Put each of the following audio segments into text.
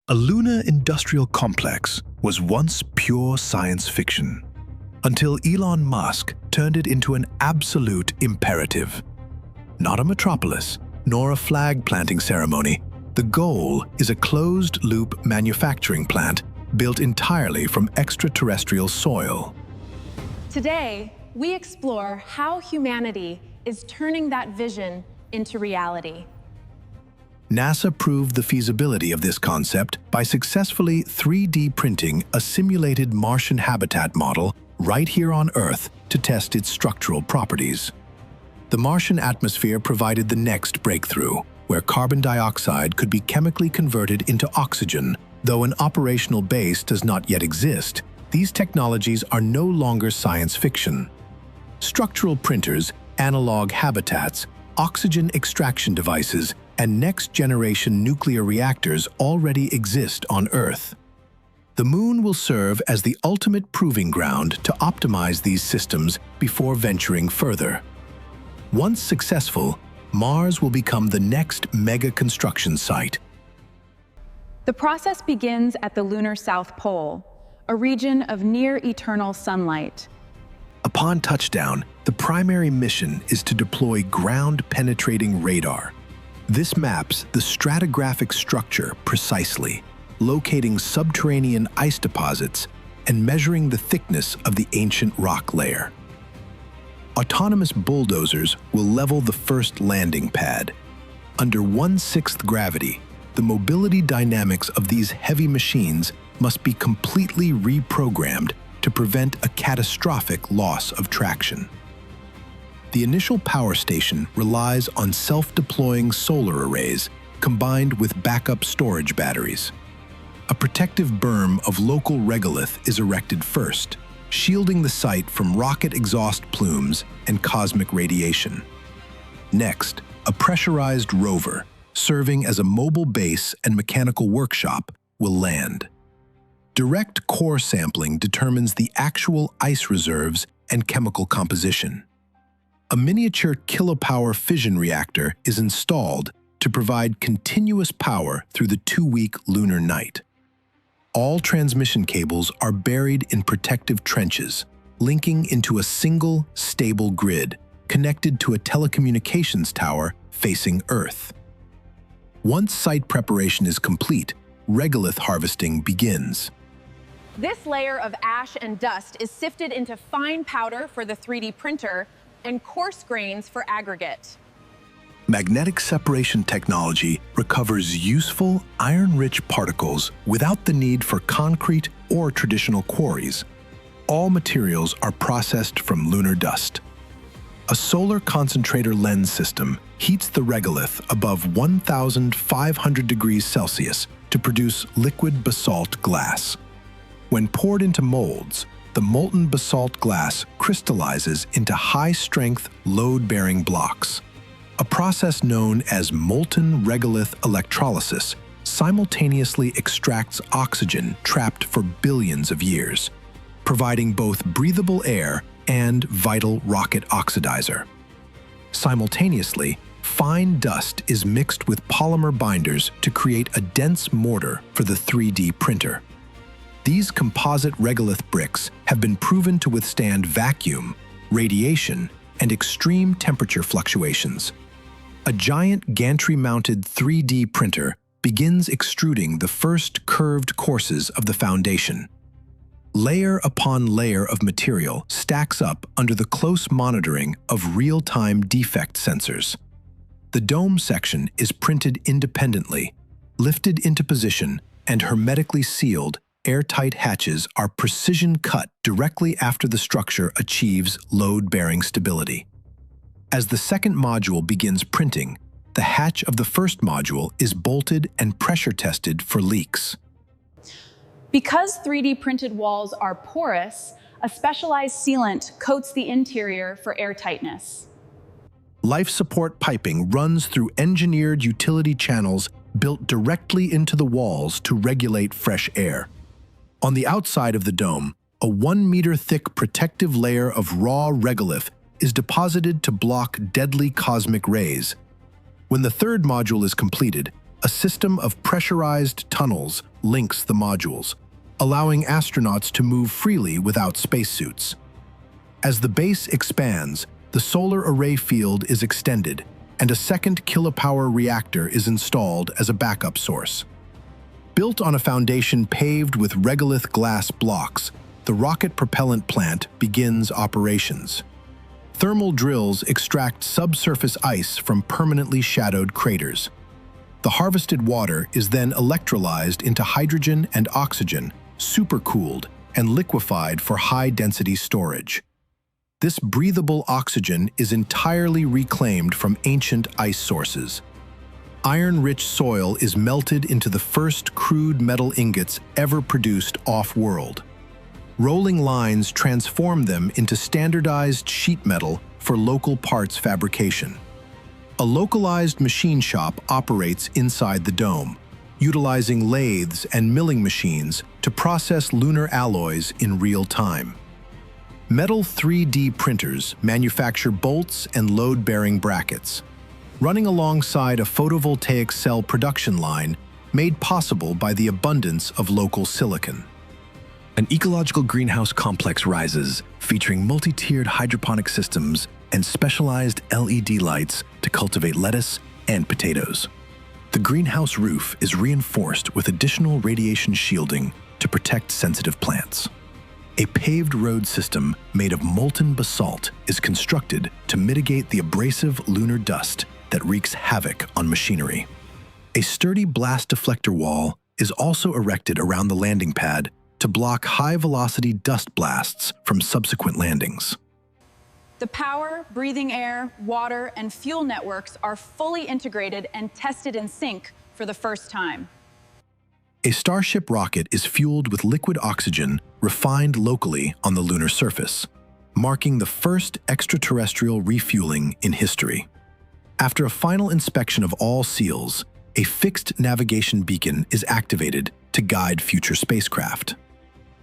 A lunar industrial complex was once pure science fiction, until Elon Musk turned it into an absolute imperative. Not a metropolis, nor a flag-planting ceremony. The goal is a closed-loop manufacturing plant built entirely from extraterrestrial soil. Today, we explore how humanity is turning that vision into reality. NASA proved the feasibility of this concept by successfully 3D printing a simulated Martian habitat model right here on Earth to test its structural properties. The Martian atmosphere provided the next breakthrough, where carbon dioxide could be chemically converted into oxygen. Though an operational base does not yet exist, these technologies are no longer science fiction. Structural printers, analog habitats, oxygen extraction devices, and next-generation nuclear reactors already exist on Earth. The Moon will serve as the ultimate proving ground to optimize these systems before venturing further. Once successful, Mars will become the next mega construction site. The process begins at the lunar South Pole, a region of near-eternal sunlight. Upon touchdown, the primary mission is to deploy ground-penetrating radar. This maps the stratigraphic structure precisely, locating subterranean ice deposits and measuring the thickness of the ancient rock layer. Autonomous bulldozers will level the first landing pad. Under 1/6 gravity, the mobility dynamics of these heavy machines must be completely reprogrammed to prevent a catastrophic loss of traction. The initial power station relies on self-deploying solar arrays combined with backup storage batteries. A protective berm of local regolith is erected first, shielding the site from rocket exhaust plumes and cosmic radiation. Next, a pressurized rover, serving as a mobile base and mechanical workshop, will land. Direct core sampling determines the actual ice reserves and chemical composition. A miniature kilopower fission reactor is installed to provide continuous power through the 2-week lunar night. All transmission cables are buried in protective trenches, linking into a single, stable grid connected to a telecommunications tower facing Earth. Once site preparation is complete, regolith harvesting begins. This layer of ash and dust is sifted into fine powder for the 3D printer and coarse grains for aggregate. Magnetic separation technology recovers useful, iron-rich particles without the need for concrete or traditional quarries. All materials are processed from lunar dust. A solar concentrator lens system heats the regolith above 1,500 degrees Celsius to produce liquid basalt glass. When poured into molds, the molten basalt glass crystallizes into high-strength, load-bearing blocks. A process known as molten regolith electrolysis simultaneously extracts oxygen trapped for billions of years, providing both breathable air and vital rocket oxidizer. Simultaneously, fine dust is mixed with polymer binders to create a dense mortar for the 3D printer. These composite regolith bricks have been proven to withstand vacuum, radiation, and extreme temperature fluctuations. A giant gantry-mounted 3D printer begins extruding the first curved courses of the foundation. Layer upon layer of material stacks up under the close monitoring of real-time defect sensors. The dome section is printed independently, lifted into position, and hermetically sealed. Airtight hatches are precision-cut directly after the structure achieves load-bearing stability. As the second module begins printing, the hatch of the first module is bolted and pressure-tested for leaks. Because 3D printed walls are porous, a specialized sealant coats the interior for airtightness. Life support piping runs through engineered utility channels built directly into the walls to regulate fresh air. On the outside of the dome, a 1-meter-thick protective layer of raw regolith is deposited to block deadly cosmic rays. When the third module is completed, a system of pressurized tunnels links the modules, allowing astronauts to move freely without spacesuits. As the base expands, the solar array field is extended, and a second kilopower reactor is installed as a backup source. Built on a foundation paved with regolith glass blocks, the rocket propellant plant begins operations. Thermal drills extract subsurface ice from permanently shadowed craters. The harvested water is then electrolyzed into hydrogen and oxygen, supercooled, and liquefied for high-density storage. This breathable oxygen is entirely reclaimed from ancient ice sources. Iron-rich soil is melted into the first crude metal ingots ever produced off-world. Rolling lines transform them into standardized sheet metal for local parts fabrication. A localized machine shop operates inside the dome, utilizing lathes and milling machines to process lunar alloys in real time. Metal 3D printers manufacture bolts and load-bearing brackets, running alongside a photovoltaic cell production line made possible by the abundance of local silicon. An ecological greenhouse complex rises, featuring multi-tiered hydroponic systems and specialized LED lights to cultivate lettuce and potatoes. The greenhouse roof is reinforced with additional radiation shielding to protect sensitive plants. A paved road system made of molten basalt is constructed to mitigate the abrasive lunar dust that wreaks havoc on machinery. A sturdy blast deflector wall is also erected around the landing pad to block high-velocity dust blasts from subsequent landings. The power, breathing air, water, and fuel networks are fully integrated and tested in sync for the first time. A Starship rocket is fueled with liquid oxygen refined locally on the lunar surface, marking the first extraterrestrial refueling in history. After a final inspection of all seals, a fixed navigation beacon is activated to guide future spacecraft.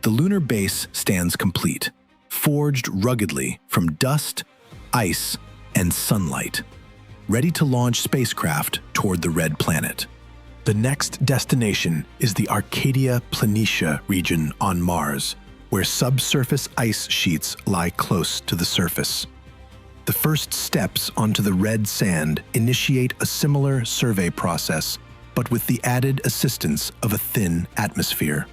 The lunar base stands complete, forged ruggedly from dust, ice, and sunlight, ready to launch spacecraft toward the red planet. The next destination is the Arcadia Planitia region on Mars, where subsurface ice sheets lie close to the surface. The first steps onto the red sand initiate a similar survey process, but with the added assistance of a thin atmosphere.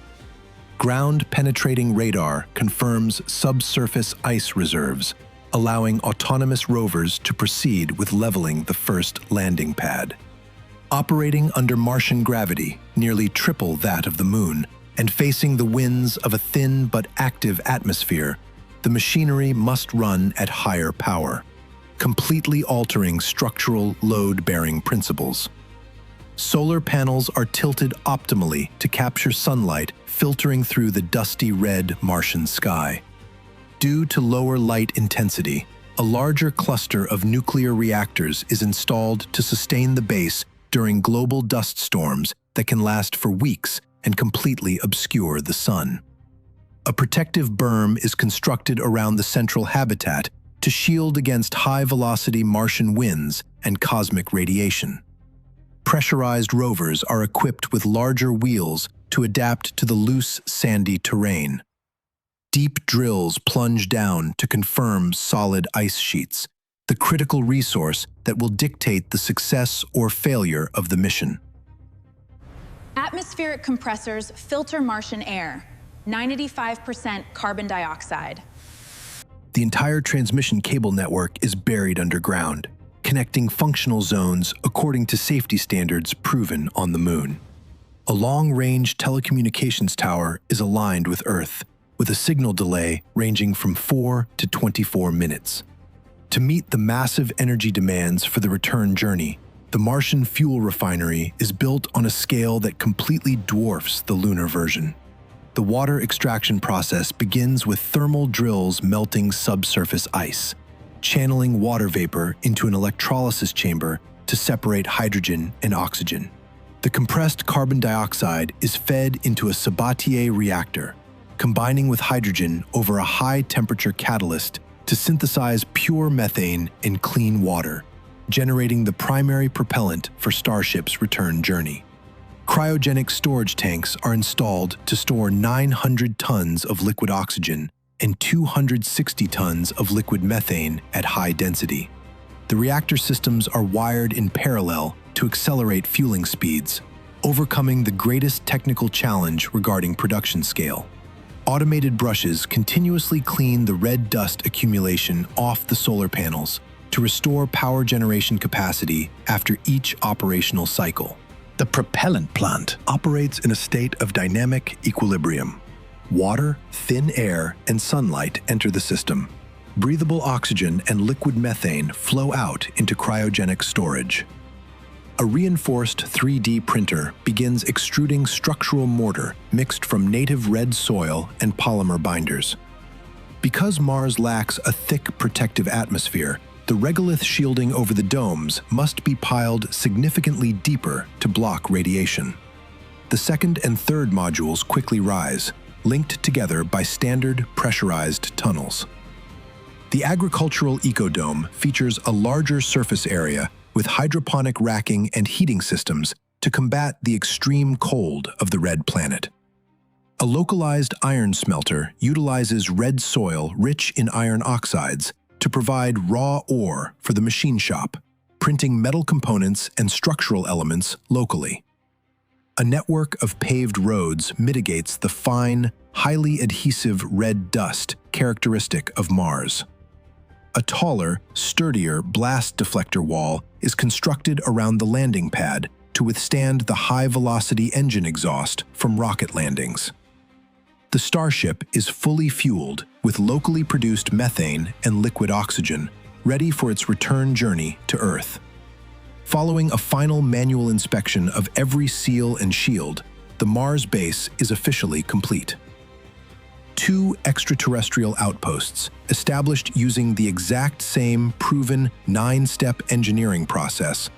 Ground-penetrating radar confirms subsurface ice reserves, allowing autonomous rovers to proceed with leveling the first landing pad. Operating under Martian gravity, nearly triple that of the Moon, and facing the winds of a thin but active atmosphere, the machinery must run at higher power, completely altering structural load-bearing principles. Solar panels are tilted optimally to capture sunlight filtering through the dusty red Martian sky. Due to lower light intensity, a larger cluster of nuclear reactors is installed to sustain the base during global dust storms that can last for weeks and completely obscure the sun. A protective berm is constructed around the central habitat to shield against high-velocity Martian winds and cosmic radiation. Pressurized rovers are equipped with larger wheels to adapt to the loose, sandy terrain. Deep drills plunge down to confirm solid ice sheets, the critical resource that will dictate the success or failure of the mission. Atmospheric compressors filter Martian air, 95% carbon dioxide. The entire transmission cable network is buried underground, connecting functional zones according to safety standards proven on the Moon. A long-range telecommunications tower is aligned with Earth, with a signal delay ranging from 4 to 24 minutes. To meet the massive energy demands for the return journey, the Martian fuel refinery is built on a scale that completely dwarfs the lunar version. The water extraction process begins with thermal drills melting subsurface ice, channeling water vapor into an electrolysis chamber to separate hydrogen and oxygen. The compressed carbon dioxide is fed into a Sabatier reactor, combining with hydrogen over a high-temperature catalyst to synthesize pure methane in clean water, generating the primary propellant for Starship's return journey. Cryogenic storage tanks are installed to store 900 tons of liquid oxygen and 260 tons of liquid methane at high density. The reactor systems are wired in parallel to accelerate fueling speeds, overcoming the greatest technical challenge regarding production scale. Automated brushes continuously clean the red dust accumulation off the solar panels to restore power generation capacity after each operational cycle. The propellant plant Operates in a state of dynamic equilibrium. Water, thin air, and sunlight enter the system. Breathable oxygen and liquid methane flow out into cryogenic storage. A reinforced 3D printer begins extruding structural mortar mixed from native red soil and polymer binders. Because Mars lacks a thick protective atmosphere, the regolith shielding over the domes must be piled significantly deeper to block radiation. The second and third modules quickly rise, linked together by standard pressurized tunnels. The agricultural ecodome features a larger surface area with hydroponic racking and heating systems to combat the extreme cold of the red planet. A localized iron smelter utilizes red soil rich in iron oxides to provide raw ore for the machine shop, printing metal components and structural elements locally. A network of paved roads mitigates the fine, highly adhesive red dust characteristic of Mars. A taller, sturdier blast deflector wall is constructed around the landing pad to withstand the high-velocity engine exhaust from rocket landings. The Starship is fully fueled with locally produced methane and liquid oxygen, ready for its return journey to Earth. Following a final manual inspection of every seal and shield, the Mars base is officially complete. 2 extraterrestrial outposts, established using the exact same proven 9-step engineering process.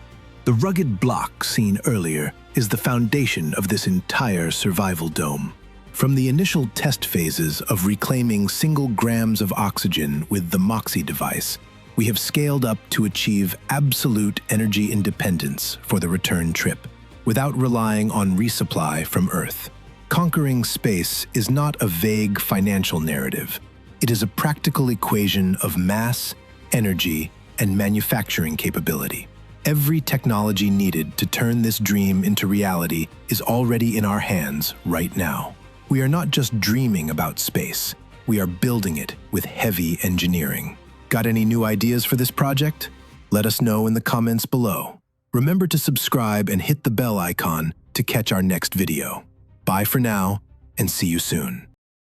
The rugged block seen earlier is the foundation of this entire survival dome. From the initial test phases of reclaiming single grams of oxygen with the MOXIE device, we have scaled up to achieve absolute energy independence for the return trip, without relying on resupply from Earth. Conquering space is not a vague financial narrative. It is a practical equation of mass, energy, and manufacturing capability. Every technology needed to turn this dream into reality is already in our hands right now. We are not just dreaming about space, we are building it with heavy engineering. Got any new ideas for this project? Let us know in the comments below. Remember to subscribe and hit the bell icon to catch our next video. Bye for now, and see you soon.